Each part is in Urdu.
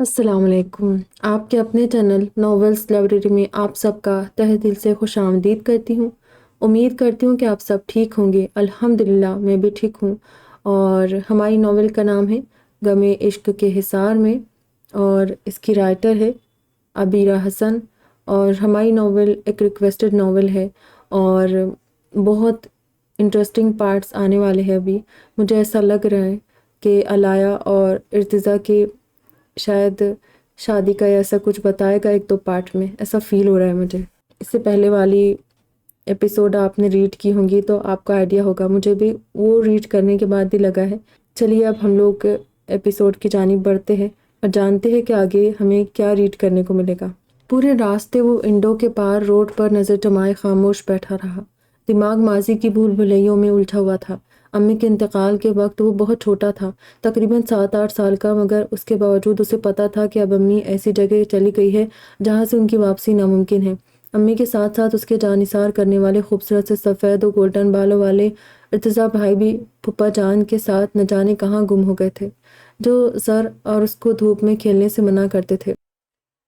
السلام علیکم۔ آپ کے اپنے چینل ناولز لائبریری میں آپ سب کا تہہ دل سے خوش آمدید کرتی ہوں۔ امید کرتی ہوں کہ آپ سب ٹھیک ہوں گے۔ الحمدللہ میں بھی ٹھیک ہوں۔ اور ہماری ناول کا نام ہے غم عشق کے حصار میں، اور اس کی رائٹر ہے عبیرہ حسن۔ اور ہماری ناول ایک ریکویسٹڈ ناول ہے اور بہت انٹرسٹنگ پارٹس آنے والے ہیں۔ ابھی مجھے ایسا لگ رہا ہے کہ علایا اور ارتضیٰ کے شاید شادی کا ایسا کچھ بتائے گا ایک دو پارٹ میں، ایسا فیل ہو رہا ہے مجھے۔ اس سے پہلے والی ایپیسوڈ آپ نے ریڈ کی ہوں گی تو آپ کا آئیڈیا ہوگا، مجھے بھی وہ ریڈ کرنے کے بعد ہی لگا ہے۔ چلیے اب ہم لوگ ایپیسوڈ کی جانب بڑھتے ہیں اور جانتے ہیں کہ آگے ہمیں کیا ریڈ کرنے کو ملے گا۔ پورے راستے وہ انڈو کے پار روڈ پر نظر جمائے خاموش بیٹھا رہا۔ دماغ ماضی کی بھول بھلیوں میں الجھا ہوا تھا۔ امی کے انتقال کے وقت وہ بہت چھوٹا تھا، تقریباً 7-8 سال کا، مگر اس کے باوجود اسے پتہ تھا کہ اب امی ایسی جگہ چلی گئی ہے جہاں سے ان کی واپسی ناممکن ہے۔ امی کے ساتھ ساتھ اس کے جانثار کرنے والے خوبصورت سے سفید و گولڈن بالوں والے ارتضیٰ بھائی بھی پھپھا جان کے ساتھ نہ جانے کہاں گم ہو گئے تھے، جو زر اور اس کو دھوپ میں کھیلنے سے منع کرتے تھے۔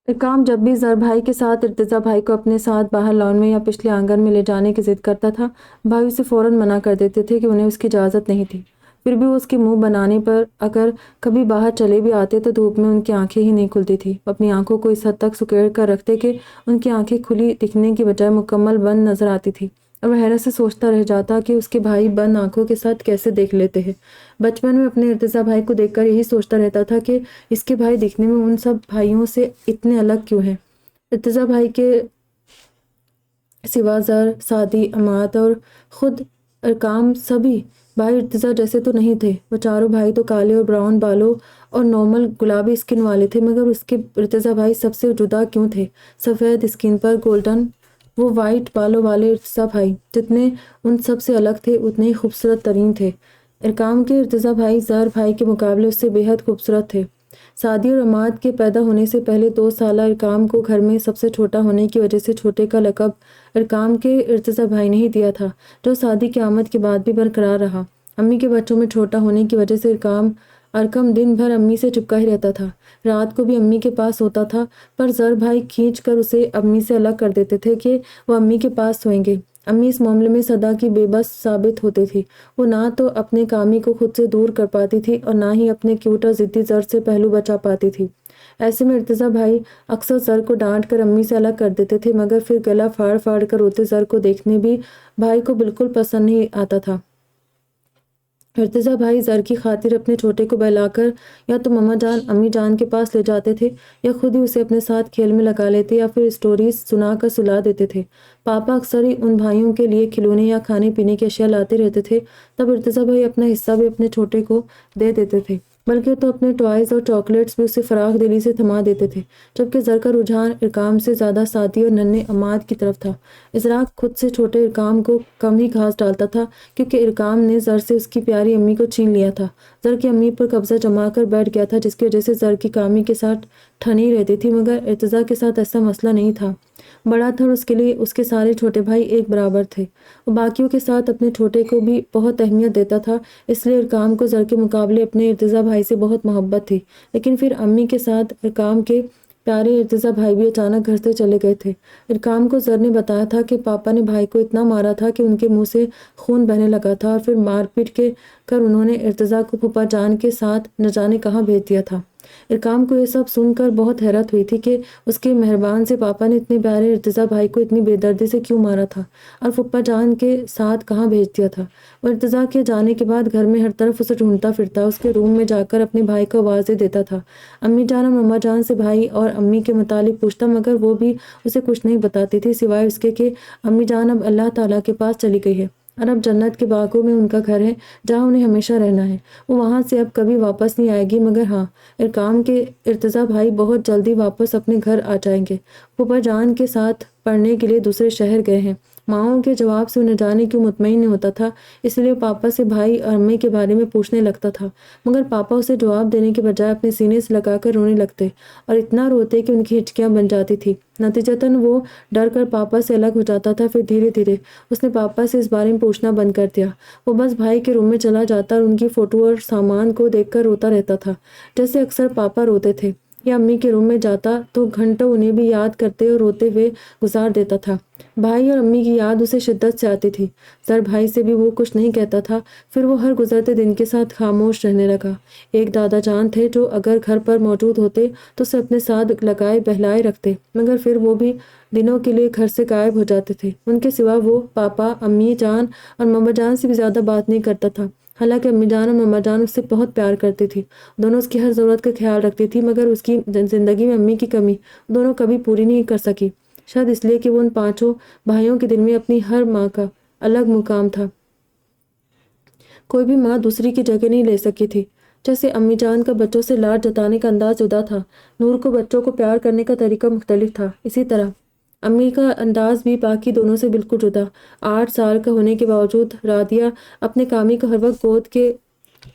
اکرام جب بھی زر بھائی کے ساتھ ارتضیٰ بھائی کو اپنے ساتھ باہر لان میں یا پچھلے آنگن میں لے جانے کی ضد کرتا تھا، بھائی اسے فوراً منع کر دیتے تھے کہ انہیں اس کی اجازت نہیں تھی۔ پھر بھی وہ اس کے منہ بنانے پر اگر کبھی باہر چلے بھی آتے تو دھوپ میں ان کی آنکھیں ہی نہیں کھلتی تھیں۔ وہ اپنی آنکھوں کو اس حد تک سکیڑ کر رکھتے کہ ان کی آنکھیں کھلی دکھنے کی بجائے مکمل بند نظر آتی تھیں، اور وہ حیرت سے سوچتا رہ جاتا کہ اس کے بھائی بند آنکھوں کے ساتھ کیسے دیکھ لیتے ہیں۔ بچپن میں اپنے ارتضیٰ بھائی کو دیکھ کر یہی سوچتا رہتا تھا کہ اس کے بھائی دکھنے میں ان سب بھائیوں سے اتنے الگ کیوں ہیں۔ ارتضیٰ بھائی کے سوا زر، سعدی، عماد اور خود اکرام سبھی بھائی ارتضیٰ جیسے تو نہیں تھے۔ وہ چاروں بھائی تو کالے اور براؤن بالوں اور نارمل گلابی اسکن والے تھے، مگر اس کے ارتضیٰ بھائی سب سے جدا کیوں تھے؟ سفید اسکن پر گولڈن وہ وائٹ بالوں والے ارتضیٰ بھائی جتنے ان سب سے الگ تھے اتنے ہی خوبصورت ترین تھے۔ اکرام کے ارتضیٰ بھائی زر بھائی کے مقابلے اس سے بے حد خوبصورت تھے۔ سعدی اور عماد کے پیدا ہونے سے پہلے 2 سالہ اکرام کو گھر میں سب سے چھوٹا ہونے کی وجہ سے چھوٹے کا لقب اکرام کے ارتضیٰ بھائی نے ہی دیا تھا، جو سعدی کی آمد کے بعد بھی برقرار رہا۔ امی کے بچوں میں چھوٹا ہونے کی وجہ سے اکرم دن بھر امی سے چپکا ہی رہتا تھا، رات کو بھی امی کے پاس ہوتا تھا، پر زر بھائی کھینچ کر اسے امی سے الگ کر دیتے تھے کہ وہ امی کے پاس سوئیں گے۔ امی اس معاملے میں سدا کی بے بس ثابت ہوتی تھی۔ وہ نہ تو اپنے کامی کو خود سے دور کر پاتی تھی اور نہ ہی اپنے کیوٹ اور ضدی زر سے پہلو بچا پاتی تھی۔ ایسے میں ارتضیٰ بھائی اکثر زر کو ڈانٹ کر امی سے الگ کر دیتے تھے، مگر پھر گلا پھاڑ پھاڑ کر روتے زر کو دیکھنے بھی بھائی کو بالکل پسند نہیں آتا تھا۔ ارتضیٰ بھائی زر کی خاطر اپنے چھوٹے کو بہلا کر یا تو ماما جان امی جان کے پاس لے جاتے تھے، یا خود ہی اسے اپنے ساتھ کھیل میں لگا لیتے، یا پھر اسٹوریز سنا کر سلا دیتے تھے۔ پاپا اکثر ہی ان بھائیوں کے لیے کھلونے یا کھانے پینے کی اشیاء لاتے رہتے تھے، تب ارتضیٰ بھائی اپنا حصہ بھی اپنے چھوٹے کو دے دیتے تھے، بلکہ تو اپنے ٹوائز اور چاکلیٹس بھی اسے فراخ دلی سے تھما دیتے تھے۔ جبکہ زر کا رجحان اکرام سے زیادہ سعدی اور ننھے عماد کی طرف تھا۔ ازراق خود سے چھوٹے اکرام کو کم ہی گھاس ڈالتا تھا، کیونکہ اکرام نے زر سے اس کی پیاری امی کو چھین لیا تھا۔ زر کی امی پر قبضہ جما کر بیٹھ گیا تھا، جس کی وجہ سے زر کی کامی کے ساتھ ٹھنی رہتی تھی، مگر ارتضیٰ کے ساتھ ایسا مسئلہ نہیں تھا۔ بڑا تھا اور اس کے لیے اس کے سارے چھوٹے بھائی ایک برابر تھے۔ وہ باقیوں کے ساتھ اپنے چھوٹے کو بھی بہت اہمیت دیتا تھا، اس لیے اکرام کو زر کے مقابلے اپنے ارتضیٰ بھائی سے بہت محبت تھی۔ لیکن پھر امی کے ساتھ اکرام کے پیارے ارتضیٰ بھائی بھی اچانک گھر سے چلے گئے تھے۔ اکرام کو زر نے بتایا تھا کہ پاپا نے بھائی کو اتنا مارا تھا کہ ان کے منہ سے خون بہنے لگا تھا، اور پھر مار پیٹ کے کر انہوں نے ارتضیٰ کو پھپھا جان کے ساتھ نہ جانے کہاں بھیج دیا تھا۔ اکرام کو یہ سب سن کر بہت حیرت ہوئی تھی کہ اس کے مہربان سے پاپا نے اتنے پیارے ارتضیٰ بھائی کو اتنی بے دردی سے کیوں مارا تھا اور پھپھا جان کے ساتھ کہاں بھیج دیا تھا۔ وہ ارتضیٰ کے جانے کے بعد گھر میں ہر طرف اسے ڈھونڈتا پھرتا، اس کے روم میں جا کر اپنے بھائی کو آوازیں دیتا تھا، امی جان اور مما جان سے بھائی اور امی کے متعلق پوچھتا، مگر وہ بھی اسے کچھ نہیں بتاتی تھی سوائے اس کے کہ امی جان اب اللہ تعالیٰ کے پاس چلی گئی ہے اور اب جنت کے باغوں میں ان کا گھر ہے جہاں انہیں ہمیشہ رہنا ہے، وہ وہاں سے اب کبھی واپس نہیں آئے گی۔ مگر ہاں، اکرام کے ارتضیٰ بھائی بہت جلدی واپس اپنے گھر آ جائیں گے، پھپھا جان کے ساتھ پڑھنے کے لیے دوسرے شہر گئے ہیں۔ ماؤں کے جواب سے انہیں جانے کیوں مطمئن نہیں ہوتا تھا، اس لیے پاپا سے بھائی اور امی کے بارے میں پوچھنے لگتا تھا، مگر پاپا اسے جواب دینے کے بجائے اپنے سینے سے لگا کر رونے لگتے اور اتنا روتے کہ ان کی ہچکیاں بن جاتی تھی۔ نتیجتاً وہ ڈر کر پاپا سے الگ ہو جاتا تھا۔ پھر دھیرے دھیرے اس نے پاپا سے اس بارے میں پوچھنا بند کر دیا۔ وہ بس بھائی کے روم میں چلا جاتا اور ان کی فوٹو اور سامان کو دیکھ کر روتا رہتا تھا، جیسے اکثر پاپا روتے تھے۔ یا امی کے روم میں جاتا تو گھنٹوں انہیں بھی یاد کرتے اور روتے ہوئے گزار دیتا تھا۔ بھائی اور امی کی یاد اسے شدت سے آتی تھی۔ زر بھائی سے بھی وہ کچھ نہیں کہتا تھا، پھر وہ ہر گزرتے دن کے ساتھ خاموش رہنے لگا۔ ایک دادا جان تھے جو اگر گھر پر موجود ہوتے تو اسے اپنے ساتھ لگائے بہلائے رکھتے، مگر پھر وہ بھی دنوں کے لیے گھر سے غائب ہو جاتے تھے۔ ان کے سوا وہ پاپا، امی جان اور ماما جان سے بھی زیادہ بات نہیں کرتا تھا، حالانکہ امی جان اور ماما جان اس سے بہت پیار کرتی تھی۔ دونوں اس کی ہر ضرورت کا خیال رکھتی تھی، مگر اس کی زندگی میں امی کی کمی دونوں کبھی پوری نہیں کر سکی، شاید اس لیے کہ وہ ان پانچوں بھائیوں کے دل میں اپنی ہر ماں کا الگ مقام تھا۔ کوئی بھی ماں دوسری کی جگہ نہیں لے سکی تھی۔ جیسے امی جان کا بچوں سے لاڈ جتانے کا انداز جدا تھا، نور کو بچوں کو پیار کرنے کا طریقہ مختلف تھا، اسی طرح امی کا انداز بھی باقی دونوں سے بالکل جدا۔ 8 سال کا ہونے کے باوجود رادیہ اپنے کامی کو ہر وقت گود کے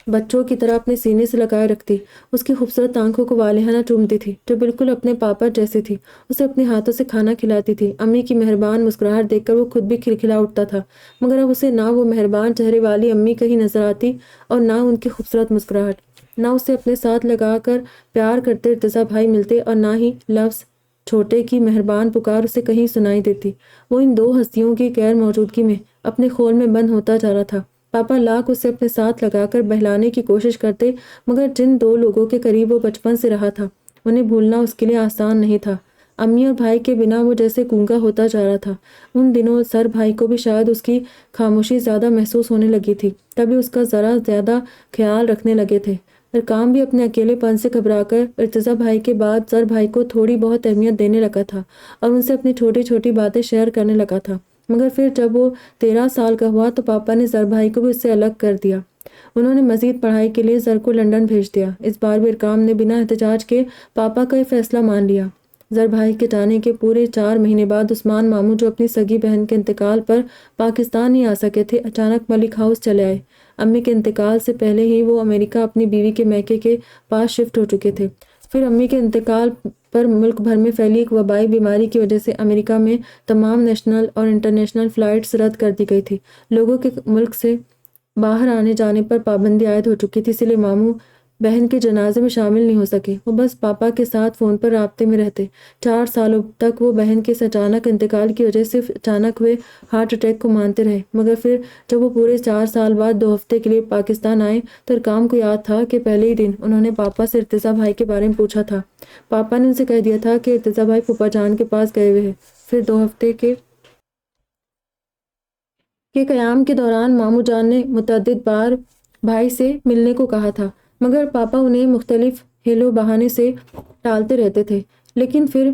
بچوں کی طرح اپنے سینے سے لگائے رکھتی، اس کی خوبصورت آنکھوں کو والہانہ چومتی تھی جو بالکل اپنے پاپا جیسی تھی، اسے اپنے ہاتھوں سے کھانا کھلاتی تھی۔ امی کی مہربان مسکراہٹ دیکھ کر وہ خود بھی کھلکھلا اٹھتا تھا، مگر اب اسے نہ وہ مہربان چہرے والی امی کہیں نظر آتی اور نہ ان کی خوبصورت مسکراہٹ، نہ اسے اپنے ساتھ لگا کر پیار کرتے ارتضیٰ بھائی ملتے، اور نہ ہی لفظ چھوٹے کی مہربان پکار اسے کہیں سنائی دیتی۔ وہ ان دو ہستیوں کی غیر موجودگی میں اپنے خول میں بند ہوتا جا رہا تھا۔ پاپا لاکھ اسے اپنے ساتھ لگا کر بہلانے کی کوشش کرتے، مگر جن دو لوگوں کے قریب وہ بچپن سے رہا تھا انہیں بھولنا اس کے لیے آسان نہیں تھا۔ امی اور بھائی کے بنا وہ جیسے گونگا ہوتا جا رہا تھا۔ ان دنوں سر بھائی کو بھی شاید اس کی خاموشی زیادہ محسوس ہونے لگی تھی، تبھی اس کا ذرا زیادہ خیال رکھنے لگے تھے۔ ارقام بھی اپنے اکیلے پن سے گھبرا کر ارتضیٰ بھائی کے بعد سر بھائی کو تھوڑی بہت اہمیت دینے لگا تھا اور ان سے اپنی چھوٹی چھوٹی باتیں شیئر کرنے لگا تھا، مگر پھر جب وہ 13 سال کا ہوا تو پاپا نے زر بھائی کو بھی اس سے الگ کر دیا۔ انہوں نے مزید پڑھائی کے لیے زر کو لندن بھیج دیا۔ اس بار بھی ارقام نے بنا احتجاج کے پاپا کا یہ فیصلہ مان لیا۔ زر بھائی کے جانے کے پورے 4 مہینے بعد عثمان ماموں جو اپنی سگی بہن کے انتقال پر پاکستان نہیں آ سکے تھے، اچانک ملک ہاؤس چلے آئے۔ امی کے انتقال سے پہلے ہی وہ امریکہ اپنی بیوی کے میکے کے پاس شفٹ ہو چکے تھے۔ پھر امی کے انتقال پر ملک بھر میں پھیلی ایک وبائی بیماری کی وجہ سے امریکہ میں تمام نیشنل اور انٹرنیشنل فلائٹس رد کر دی گئی تھی۔ لوگوں کے ملک سے باہر آنے جانے پر پابندی عائد ہو چکی تھی، اس لیے ماموں بہن کے جنازے میں شامل نہیں ہو سکے۔ وہ بس پاپا کے ساتھ فون پر رابطے میں رہتے۔ 4 سالوں تک وہ بہن کے اس اچانک انتقال کی وجہ سے اچانک ہوئے ہارٹ اٹیک کو مانتے رہے، مگر پھر جب وہ پورے 4 سال بعد 2 ہفتے کے لیے پاکستان آئے تو ارقام کو یاد تھا کہ پہلے ہی دن انہوں نے پاپا سے ارتضیٰ بھائی کے بارے میں پوچھا تھا۔ پاپا نے ان سے کہہ دیا تھا کہ ارتضیٰ بھائی پھوپھا جان کے پاس گئے ہوئے ہیں۔ پھر 2 ہفتے کے قیام کے دوران ماموں جان نے متعدد بار بھائی سے ملنے کو کہا تھا، مگر پاپا انہیں مختلف ہیلو بہانے سے ٹالتے رہتے تھے۔ لیکن پھر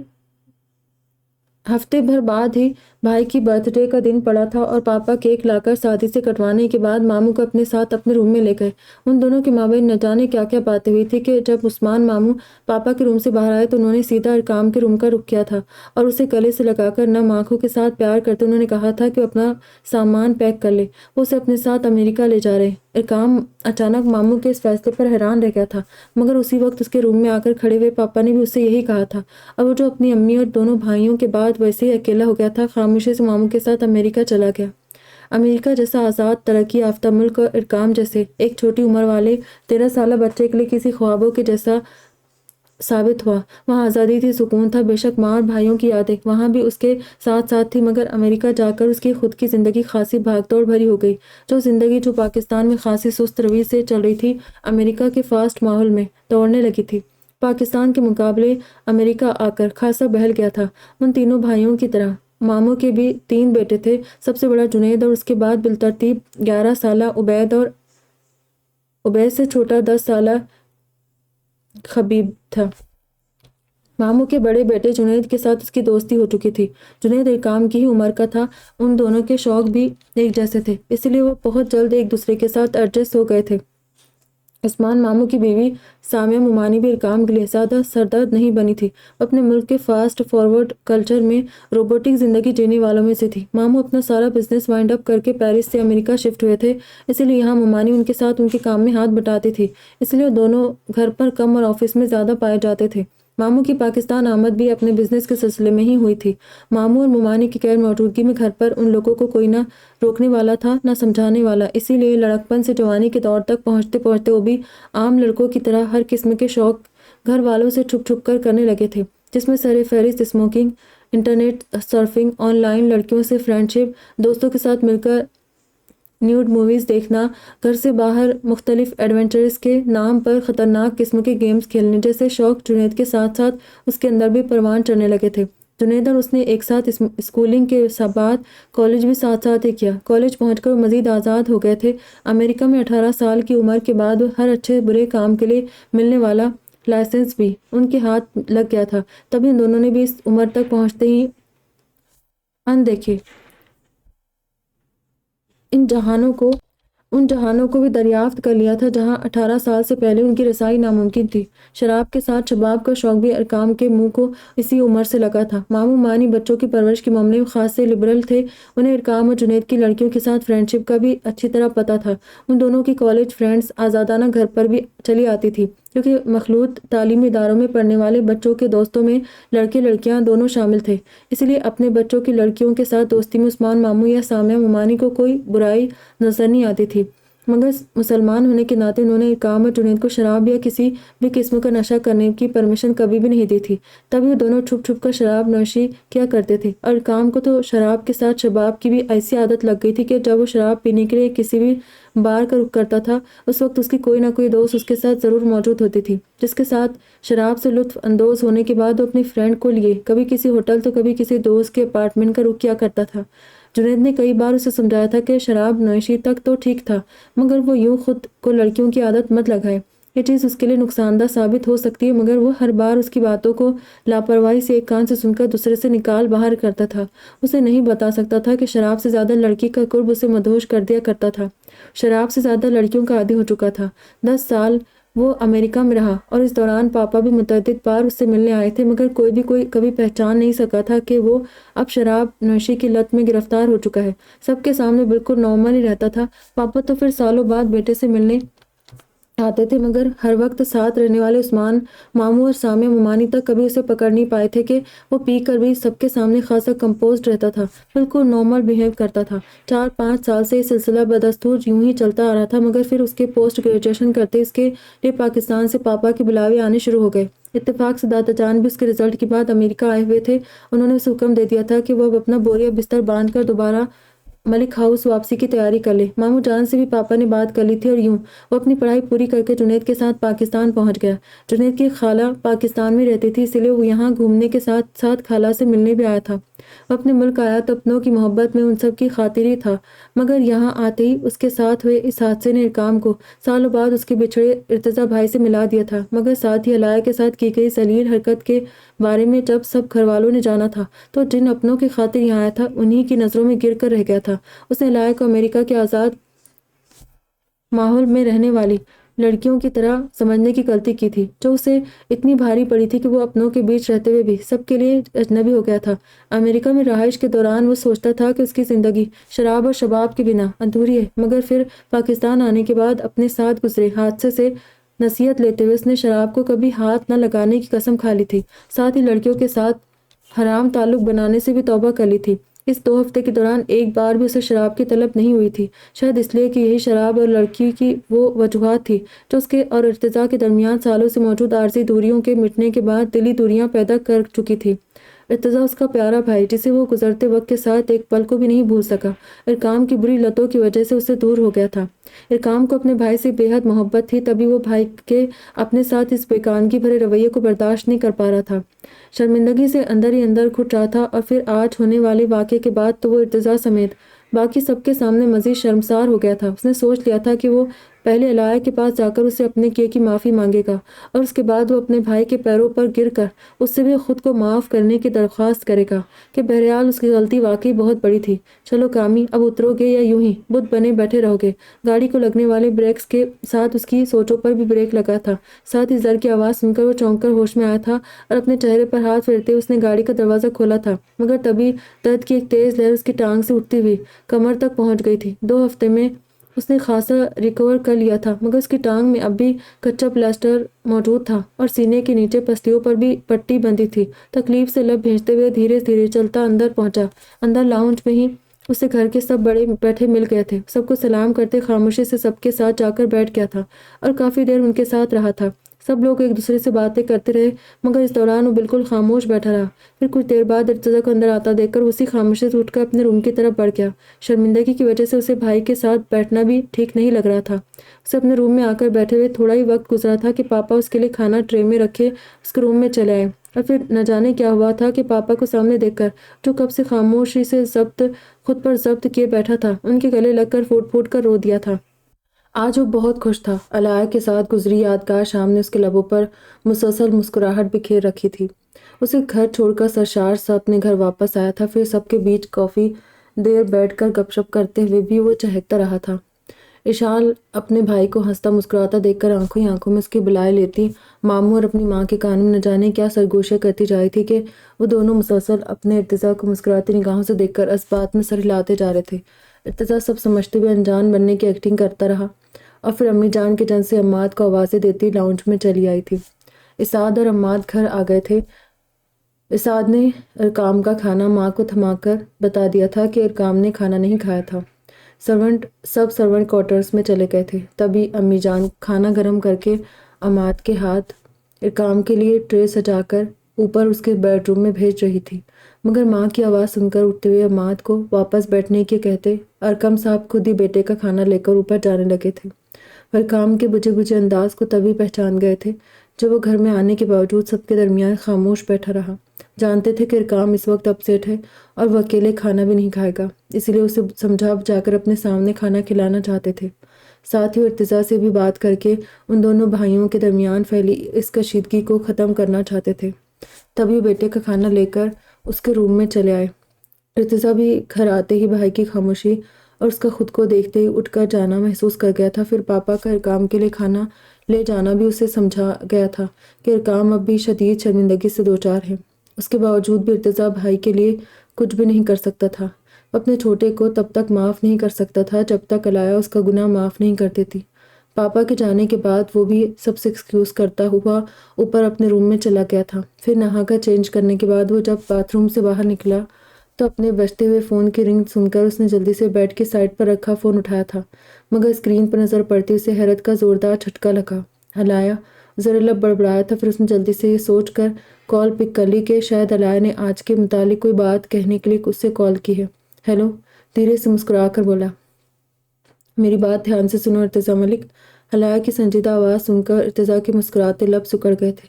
ہفتے بھر بعد ہی بھائی کی برتھ ڈے کا دن پڑا تھا اور پاپا کیک لا کر شادی سے کٹوانے کے بعد ماموں کو اپنے ساتھ اپنے روم میں لے گئے۔ ان دونوں کے مابین نہ جانے کیا کیا باتیں ہوئی تھی کہ جب عثمان ماموں پاپا کے روم سے باہر آئے تو انہوں نے سیدھا ارقام کے روم کا رخ کیا تھا اور اسے گلے سے لگا کر نم آنکھوں کے ساتھ پیار کرتے انہوں نے کہا تھا کہ وہ اپنا سامان پیک کر لے، وہ اسے اپنے ساتھ امریکہ لے جا رہے۔ ارقام اچانک ماموں کے اس فیصلے پر حیران رہ گیا تھا، مگر اسی وقت اس کے روم میں آ کر کھڑے ہوئے پاپا نے بھی اس سے یہی کہا تھا، اور وہ جو اپنی امی اور دونوں بھائیوں کے بعد ویسے ہی اکیلا ہو گیا تھا، خاموشی سے ماموں کے ساتھ امریکہ چلا گیا۔ امریکہ جیسا آزاد ترقی یافتہ ملک اور ارقام جیسے ایک چھوٹی عمر والے 13 سالہ بچے کے لیے کسی خوابوں کے جیسا ثابت ہوا۔ وہاں آزادی تھی، سکون تھا، بے شک ماں اور بھائیوں کی یادیں وہاں بھی اس کے ساتھ ساتھ تھی، مگر امریکہ جا کر اس کی خود کی زندگی خاصی بھاگ دوڑ بھری ہو گئی۔ جو زندگی جو پاکستان میں خاصی سست روی سے چل رہی تھی، امریکہ کے فاسٹ ماحول میں دوڑنے لگی تھی۔ پاکستان کے مقابلے امریکہ آ کر خاصا بہل گیا تھا۔ ان تینوں بھائیوں کی طرح ماموں کے بھی 3 بیٹے تھے، سب سے بڑا جنید اور اس کے بعد بالترتیب 11 سالہ عبید اور عبید سے چھوٹا 10 سالہ خبیب تھا۔ ماموں کے بڑے بیٹے جنید کے ساتھ اس کی دوستی ہو چکی تھی۔ جنید ارقام کی ہی عمر کا تھا، ان دونوں کے شوق بھی ایک جیسے تھے، اس لیے وہ بہت جلد ایک دوسرے کے ساتھ ایڈجسٹ ہو گئے تھے۔ عثمان ماموں کی بیوی سامیہ مومانی بھی ارقام کے لیے زیادہ سردرد نہیں بنی تھی، وہ اپنے ملک کے فاسٹ فارورڈ کلچر میں روبوٹک زندگی جینے والوں میں سے تھی۔ ماموں اپنا سارا بزنس وائنڈ اپ کر کے پیرس سے امریکہ شفٹ ہوئے تھے، اسی لیے یہاں مومانی ان کے ساتھ ان کے کام میں ہاتھ بٹاتی تھی، اس لیے وہ دونوں گھر پر کم اور آفس میں زیادہ پائے جاتے تھے۔ ماموں کی پاکستان آمد بھی اپنے بزنس کے سلسلے میں ہی ہوئی تھی۔ ماموں اور مومانی کی غیر موجودگی میں گھر پر ان لوگوں کو کوئی نہ روکنے والا تھا نہ سمجھانے والا، اسی لیے لڑکپن سے جوانی کے دور تک پہنچتے پہنچتے وہ بھی عام لڑکوں کی طرح ہر قسم کے شوق گھر والوں سے چھپ چھپ کر کرنے لگے تھے، جس میں سر فہرست smoking, internet surfing, on line لڑکیوں سے فرینڈشپ، دوستوں کے ساتھ مل کر نیوڈ موویز دیکھنا، گھر سے باہر مختلف ایڈونچرز کے نام پر خطرناک قسم کے گیمز کھیلنے جیسے شوق جنید کے ساتھ ساتھ اس کے اندر بھی پروان چڑھنے لگے تھے۔ جنید اور اس نے ایک ساتھ اسکولنگ کے بعد کالج بھی ساتھ ساتھ ہی کیا۔ کالج پہنچ کر مزید آزاد ہو گئے تھے۔ امریکہ میں 18 سال کی عمر کے بعد ہر اچھے برے کام کے لیے ملنے والا لائسنس بھی ان کے ہاتھ لگ گیا تھا۔ تبھی ان دونوں نے بھی اس عمر تک پہنچتے ہی اندیکھے ان جہانوں کو بھی دریافت کر لیا تھا جہاں 18 سال سے پہلے ان کی رسائی ناممکن تھی۔ شراب کے ساتھ شباب کا شوق بھی ارقام کے منہ کو اسی عمر سے لگا تھا۔ ماموں مانی بچوں کی پرورش کے معاملے میں خاص سے لبرل تھے۔ انہیں ارقام اور جنید کی لڑکیوں کے ساتھ فرینڈشپ کا بھی اچھی طرح پتہ تھا۔ ان دونوں کی کالج فرینڈز آزادانہ گھر پر بھی چلی آتی تھی، کیونکہ مخلوط تعلیمی اداروں میں پڑھنے والے بچوں کے دوستوں میں لڑکے لڑکیاں دونوں شامل تھے۔ اس لیے اپنے بچوں کی لڑکیوں کے ساتھ دوستی میں عثمان ماموں یا سامیہ ممانی کو کوئی برائی نظر نہیں آتی تھی، مگر مسلمان ہونے کے ناطے انہوں نے ارقام اور جنید کو شراب یا کسی بھی قسم کا نشہ کرنے کی پرمیشن کبھی بھی نہیں دی تھی۔ تبھی وہ دونوں چھپ چھپ کر شراب نوشی کیا کرتے تھے، اور ارقام کو تو شراب کے ساتھ شباب کی بھی ایسی عادت لگ گئی تھی کہ جب وہ شراب پینے کے لیے کسی بھی بار کا رخ کرتا تھا، اس وقت اس کی کوئی نہ کوئی دوست اس کے ساتھ ضرور موجود ہوتی تھی، جس کے ساتھ شراب سے لطف اندوز ہونے کے بعد وہ اپنی فرینڈ کو لیے کبھی کسی ہوٹل تو کبھی کسی دوست کے اپارٹمنٹ کا رخ کیا کرتا تھا۔ جنید نے کئی بار اسے سمجھایا تھا کہ شراب نوشی تک تو ٹھیک تھا، مگر وہ یوں خود کو لڑکیوں کی عادت مت لگائے، یہ چیز اس کے لیے نقصان دہ ثابت ہو سکتی ہے، مگر وہ ہر بار اس کی باتوں کو لاپرواہی سے ایک کان سے سن کر دوسرے سے نکال باہر کرتا تھا۔ اسے نہیں بتا سکتا تھا کہ شراب سے زیادہ لڑکی کا قرب اسے مدہوش کر دیا کرتا تھا۔ شراب سے زیادہ لڑکیوں کا عادی ہو چکا تھا۔ 10 سال وہ امریکہ میں رہا، اور اس دوران پاپا بھی متعدد بار اس سے ملنے آئے تھے، مگر کوئی کبھی پہچان نہیں سکا تھا کہ وہ اب شراب نوشی کی لت میں گرفتار ہو چکا ہے۔ سب کے سامنے بالکل نارمل ہی رہتا تھا۔ پاپا تو پھر سالوں بعد بیٹے سے ملنے آتے تھے، مگر ہر وقت ساتھ رہنے والے عثمان ماموں اور سامیہ ممانی تک کبھی اسے پکڑ نہیں پائے تھے کہ وہ پی کر بھی سب کے سامنے خاصا کمپوزڈ رہتا تھا، بالکل نارمل بیہیو کرتا تھا۔ 4-5 سال سے یہ سلسلہ بدستور یوں ہی چلتا آ رہا تھا، مگر پھر اس کے پوسٹ گریجویشن کرتے اس کے لیے پاکستان سے پاپا کے بلاوے آنے شروع ہو گئے۔ اتفاق سے داتا جان بھی اس کے رزلٹ کے بعد امریکہ آئے ہوئے تھے۔ انہوں نے اسے حکم دے دیا تھا کہ وہ اب اپنا بوریا بستر باندھ کر دوبارہ ملک ہاؤس واپسی کی تیاری کر لے۔ ماموں جان سے بھی پاپا نے بات کر لی تھی، اور یوں وہ اپنی پڑھائی پوری کر کے جنید کے ساتھ پاکستان پہنچ گیا۔ جنید کی خالہ پاکستان میں رہتی تھی، اس لیے وہ یہاں گھومنے کے ساتھ ساتھ خالہ سے ملنے بھی آیا تھا۔ وہ اپنے ملک آیا تو اپنوں کی محبت میں ان سب کی خاطر ہی تھا، مگر یہاں آتے ہی اس کے ساتھ ہوئے اس حادثے نے ارقام کو سالوں بعد اس کے بچھڑے ارتضیٰ بھائی سے ملا دیا تھا، مگر ساتھ ہی علاء کے ساتھ کی گئی ذلیل حرکت کے بارے میں جب سب گھر والوں نے جانا تھا تو جن اپنوں کی خاطر یہاں آیا تھا انہی کی نظروں میں گر کر رہ گیا تھا۔ اس نے علاء کو امریکہ کے آزاد ماحول میں رہنے والی لڑکیوں کی طرح سمجھنے کی غلطی کی تھی، جو اسے اتنی بھاری پڑی تھی کہ وہ اپنوں کے بیچ رہتے ہوئے بھی سب کے لیے اجنبی ہو گیا تھا۔ امریکہ میں رہائش کے دوران وہ سوچتا تھا کہ اس کی زندگی شراب اور شباب کے بنا ادھوری ہے، مگر پھر پاکستان آنے کے بعد اپنے ساتھ گزرے حادثے سے نصیحت لیتے ہوئے اس نے شراب کو کبھی ہاتھ نہ لگانے کی قسم کھا لی تھی، ساتھ ہی لڑکیوں کے ساتھ حرام تعلق بنانے سے بھی توبہ کر لی تھی۔ اس 2 ہفتے کے دوران ایک بار بھی اسے شراب کی طلب نہیں ہوئی تھی، شاید اس لیے کہ یہی شراب اور لڑکی کی وہ وجوہات تھی جو اس کے اور ارتضیٰ کے درمیان سالوں سے موجود عارضی دوریوں کے مٹنے کے بعد دلی دوریاں پیدا کر چکی تھی۔ ارتضیٰ اس کا پیارا بھائی، جسے وہ گزرتے وقت کے ساتھ ایک پل کو بھی نہیں بھول سکا، ارقام کی بری لتوں کی وجہ سے اس سے دور ہو گیا تھا۔ ارقام کو اپنے بھائی سے بے حد محبت تھی، تبھی وہ بھائی کے اپنے ساتھ اس بیگانگی بھرے رویے کو برداشت نہیں کر پا رہا تھا۔ شرمندگی سے اندر ہی اندر گھٹ رہا تھا، اور پھر آج ہونے والے واقعے کے بعد تو وہ ارتضیٰ سمیت باقی سب کے سامنے مزید شرمسار ہو گیا تھا۔ اس نے سوچ لیا تھا کہ وہ پہلے علاء کے پاس جا کر اسے اپنے کیے کی معافی مانگے گا، اور اس کے بعد وہ اپنے بھائی کے پیروں پر گر کر اس سے بھی خود کو معاف کرنے کی درخواست کرے گا کہ بہرحال اس کی غلطی واقعی بہت بڑی تھی۔ چلو کامی، اب اترو گے یا یوں ہی بت بنے بیٹھے رہو گے؟ گاڑی کو لگنے والے بریکس کے ساتھ اس کی سوچوں پر بھی بریک لگا تھا، ساتھ ہی زر کی آواز سن کر وہ چونک کر ہوش میں آیا تھا، اور اپنے چہرے پر ہاتھ پھیرتے اس نے گاڑی کا دروازہ کھولا تھا، مگر تبھی درد کی ایک تیز لہر اس کی ٹانگ سے اٹھتی ہوئی کمر تک پہنچ گئی تھی۔ 2 ہفتے میں اس نے خاصا ریکور کر لیا تھا، مگر اس کی ٹانگ میں اب بھی کچا پلاسٹر موجود تھا، اور سینے کے نیچے پسلیوں پر بھی پٹی بندھی تھی۔ تکلیف سے لب بھیجتے ہوئے دھیرے دھیرے چلتا اندر پہنچا۔ اندر لاؤنج میں ہی اسے گھر کے سب بڑے بیٹھے مل گئے تھے۔ سب کو سلام کرتے خاموشی سے سب کے ساتھ جا کر بیٹھ گیا تھا، اور کافی دیر ان کے ساتھ رہا تھا۔ سب لوگ ایک دوسرے سے باتیں کرتے رہے مگر اس دوران وہ بالکل خاموش بیٹھا رہا۔ پھر کچھ دیر بعد ارتضیٰ کو اندر آتا دیکھ کر اسی خاموشی سے اٹھ کر اپنے روم کی طرف بڑھ گیا۔ شرمندگی کی وجہ سے اسے بھائی کے ساتھ بیٹھنا بھی ٹھیک نہیں لگ رہا تھا۔ اسے اپنے روم میں آ کر بیٹھے ہوئے تھوڑا ہی وقت گزرا تھا کہ پاپا اس کے لیے کھانا ٹرے میں رکھے اس کے روم میں چلے آئے، اور پھر نہ جانے کیا ہوا تھا کہ پاپا کو سامنے دیکھ کر جو کب سے خاموشی سے خود پر ضبط کیے بیٹھا تھا، ان کے گلے لگ کر پھوٹ پھوٹ کر رو دیا تھا۔ آج وہ بہت خوش تھا۔ علاء کے ساتھ گزری یادگار شام نے اس کے لبوں پر مسلسل مسکراہٹ بکھیر رکھی تھی۔ اسے گھر چھوڑ کر سرشار سا اپنے گھر واپس آیا تھا، پھر سب کے بیچ کافی دیر بیٹھ کر گپ شپ کرتے ہوئے بھی وہ چہکتا رہا تھا۔ اشال اپنے بھائی کو ہنستا مسکراتا دیکھ کر آنکھوں ہی آنکھوں میں اس کی بلائے لیتی ماموں اور اپنی ماں کے کان میں نہ جانے کیا سرگوشیاں کرتی جا رہی تھی کہ وہ دونوں مسلسل اپنے ارتضیٰ کو مسکراتی نگاہوں سے دیکھ کر اس بات میں سر ہلاتے جا رہے تھے۔ ارتضیٰ سب سمجھتے ہوئے انجان بننے کی ایکٹنگ کرتا رہا اور پھر امی جان کے جن سے عماد کو آوازیں دیتی لاؤنج میں چلی آئی تھی۔ اسعاد اور عماد گھر آ گئے تھے۔ اسعاد نے ارقام کا کھانا ماں کو تھما کر بتا دیا تھا کہ ارقام نے کھانا نہیں کھایا تھا۔ سب سرونٹ کوارٹرز میں چلے گئے تھے۔ تبھی امی جان کھانا گرم کر کے عماد کے ہاتھ ارقام کے لیے ٹرے سجا کر اوپر اس کے بیڈ روم میں بھیج رہی تھی، مگر ماں کی آواز سن کر اٹھتے ہوئے عماد کو واپس بیٹھنے کے کہتے ارقم صاحب خود ہی بیٹے کا کھانا لے کر اوپر جانے لگے تھے۔ ارقام کے بجھے بجھے انداز کو تبھی پہچان گئے تھے جب وہ گھر میں آنے کے باوجود سب کے درمیان خاموش بیٹھا رہا۔ جانتے تھے کہ ارقام اس وقت اپسیٹ ہے اور وہ اکیلے کھانا بھی نہیں کھائے گا، اسی لیے اسے سمجھا بجھا کر اپنے سامنے کھانا کھلانا چاہتے تھے۔ ساتھ ہی ارتضیٰ سے بھی بات کر کے ان دونوں بھائیوں کے درمیان پھیلی اس کشیدگی کو ختم کرنا چاہتے تھے۔ تبھی بیٹے کا کھانا لے کر اس کے روم میں چلے آئے۔ ارتضیٰ بھی گھر آتے ہی بھائی کی خاموشی اور اس کا خود کو دیکھتے ہی اٹھ کر جانا محسوس کر گیا تھا۔ پھر پاپا کا ارقام کے لیے کھانا لے جانا بھی اسے سمجھا گیا تھا کہ ارقام اب بھی شدید شرمندگی سے دوچار ہے۔ اس کے باوجود بھی ارتضیٰ بھائی کے لیے کچھ بھی نہیں کر سکتا تھا۔ وہ اپنے چھوٹے کو تب تک معاف نہیں کر سکتا تھا جب تک علایا اس کا گناہ معاف نہیں کر دیتی۔ پاپا کے جانے کے بعد وہ بھی سب سے ایکسکیوز کرتا ہوا اوپر اپنے روم میں چلا گیا تھا۔ پھر نہا کر چینج کرنے کے بعد وہ جب باتھ روم سے باہر نکلا تو اپنے بجتے ہوئے فون کی رنگ سن کر اس نے جلدی سے بیڈ کے سائڈ پر رکھا فون اٹھایا تھا، مگر اسکرین پر نظر پڑتی اسے حیرت کا زوردار جھٹکا لگا۔ علایا ذرا لب بڑبڑایا تھا، پھر اس نے جلدی سے یہ سوچ کر کال پک کر لی کہ شاید علایا نے آج کے متعلق کوئی بات کہنے کے لیے اس سے کال کی ہے۔ ہیلو، دھیرے سے مسکرا کر بولا۔ میری بات دھیان سے سنو ارتضیٰ ملک۔ علایا کی سنجیدہ آواز سن کر ارتضیٰ کے مسکراتے لب سکڑ گئے تھے۔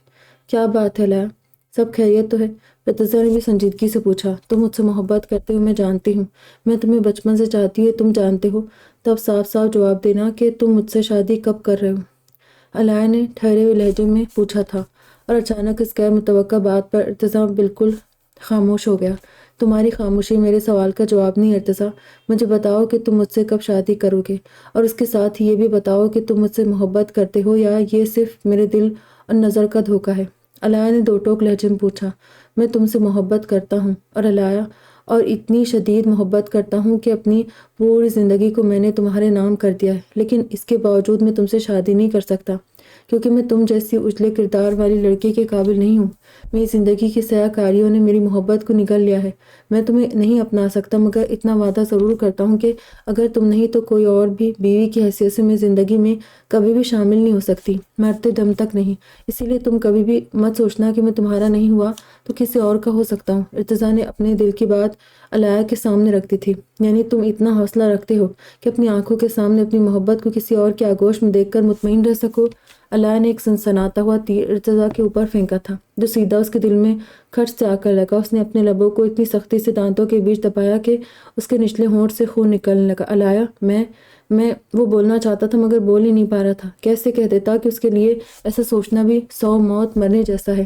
کیا بات ہے علایا، سب خیریت تو ہے؟ ارتضیٰ نے بھی سنجیدگی سے پوچھا۔ تم مجھ سے محبت کرتے ہو میں جانتی ہوں، میں تمہیں بچپن سے چاہتی ہوں تم جانتے ہو، تب صاف صاف جواب دینا کہ تم مجھ سے شادی کب کر رہے ہو؟ علایا نے ٹھہرے ہوئے لہجے میں پوچھا تھا، اور اچانک اس غیر متوقع بات پر ارتضیٰ بالکل خاموش ہو گیا۔ تمہاری خاموشی میرے سوال کا جواب نہیں ارتضیٰ، مجھے بتاؤ کہ تم مجھ سے کب شادی کرو گے، اور اس کے ساتھ یہ بھی بتاؤ کہ تم مجھ سے محبت کرتے ہو یا یہ صرف میرے دل اور نظر کا دھوکہ ہے؟ علایا نے دو ٹوک لہجے میں پوچھا۔ میں تم سے محبت کرتا ہوں اور علایا، اور اتنی شدید محبت کرتا ہوں کہ اپنی پوری زندگی کو میں نے تمہارے نام کر دیا ہے، لیکن اس کے باوجود میں تم سے شادی نہیں کر سکتا کیونکہ میں تم جیسی اجلے کردار والی لڑکی کے قابل نہیں ہوں۔ میری زندگی کی سیاہ کاریوں نے میری محبت کو نگل لیا ہے۔ میں تمہیں نہیں اپنا سکتا، مگر اتنا وعدہ ضرور کرتا ہوں کہ اگر تم نہیں تو کوئی اور بھی بیوی کی حیثیت سے میری زندگی میں کبھی بھی شامل نہیں ہو سکتی، مرتے دم تک نہیں۔ اسی لیے تم کبھی بھی مت سوچنا کہ میں تمہارا نہیں ہوا تو کسی اور کا ہو سکتا ہوں۔ ارتضیٰ نے اپنے دل کی بات علایا کے سامنے رکھ دی تھی۔ یعنی تم اتنا حوصلہ رکھتے ہو کہ اپنی آنکھوں کے سامنے اپنی محبت کو کسی اور کے آغوش میں دیکھ کر مطمئن رہ سکو؟ علایا نے ایک سنسناتا ہوا تیر ارتضیٰ کے اوپر پھینکا تھا جو سیدھا اس کے دل میں کھٹ سے آ کر لگا۔ اس نے اپنے لبوں کو اتنی سختی سے دانتوں کے بیچ دبایا کہ اس کے نچلے ہونٹ سے خون نکلنے لگا۔ علایا، میں وہ بولنا چاہتا تھا مگر بول ہی نہیں پا رہا تھا۔ کیسے کہہ دیتا کہ اس کے لیے ایسا سوچنا بھی 100 موت مرنے جیسا ہے۔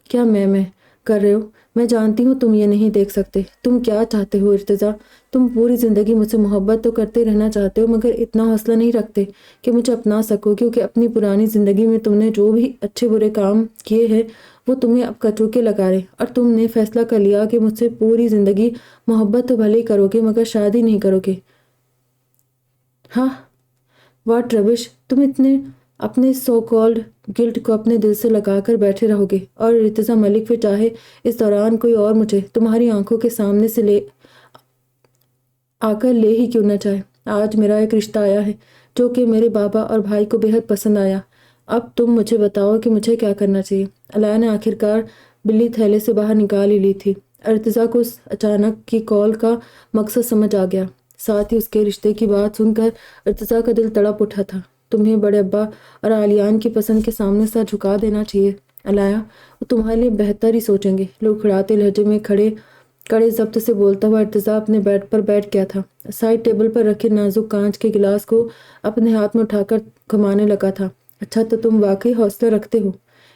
کیا میں کر رہے ہو؟ میں جانتی ہوں تم یہ نہیں دیکھ سکتے۔ تم کیا چاہتے ہو ارتضیٰ؟ تم پوری زندگی مجھ سے محبت تو کرتے رہنا چاہتے ہو مگر اتنا حوصلہ نہیں رکھتے کہ مجھے اپنا سکو، کیونکہ اپنی پرانی زندگی میں تم نے جو بھی اچھے برے کام کیے ہیں وہ تمہیں اب کچروں کے لگا رہے، اور تم نے فیصلہ کر لیا کہ مجھ سے پوری زندگی محبت تو بھلے ہی کرو گے مگر شادی نہیں کرو گے۔ ہاں، واٹ ربش! تم اتنے اپنے سو کالڈ گلٹ کو اپنے دل سے لگا کر بیٹھے رہو گے، اور ارتضیٰ ملک پھر چاہے اس دوران کوئی اور مجھے تمہاری آنکھوں کے سامنے سے لے آ کر لے ہی کیوں نہ چاہے۔ آج میرا ایک رشتہ آیا ہے جو کہ میرے بابا اور بھائی کو بے حد پسند آیا، اب تم مجھے بتاؤ کہ مجھے کیا کرنا چاہیے۔ علاء نے آخرکار بلی تھیلے سے باہر نکال ہی لی تھی۔ ارتضیٰ کو اس اچانک کی کال کا مقصد سمجھ آ گیا، ساتھ ہی اس کے رشتے کی بات سن کر ارتضیٰ کا دل تڑپ اٹھا تھا۔ تمہیں بڑے ابا اور عالیان کی پسند کے سامنے سر جھکا دینا چاہیے علاء، وہ تمہارے لیے بہتر ہی سوچیں گے۔ لڑکھڑاتے لہجے میں کڑے ضبط سے بولتا ہوا ارتضیٰ اپنے بیڈ پر بیٹھ گیا تھا۔ سائڈ ٹیبل پر رکھے نازک کانچ کے گلاس کو اپنے ہاتھ میں اٹھا کر گھمانے لگا تھا۔ اچھا تو تم واقعی حوصلہ رکھتے ہو،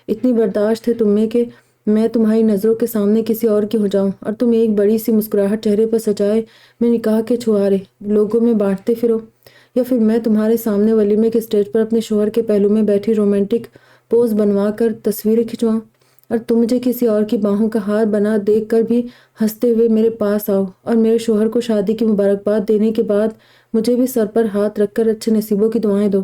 اتنی برداشت ہے تم میں کہ میں تمہاری نظروں کے سامنے کسی اور کی ہو جاؤں اور تم ایک بڑی سی مسکراہٹ چہرے پر سجائے میں نکاح کے چھوارے لوگوں میں بانٹتے پھرو، یا پھر میں تمہارے سامنے ولیمے کے اسٹیج پر اپنے شوہر کے پہلو میں بیٹھی رومانٹک پوز بنوا کر تصویریں کھنچواؤں اور تم مجھے کسی اور کی باہوں کا ہار بنا دیکھ کر بھی ہنستے ہوئے میرے پاس آؤ اور میرے شوہر کو شادی کی مبارکباد دینے کے بعد مجھے بھی سر پر ہاتھ رکھ کر اچھے نصیبوں کی دعائیں دو،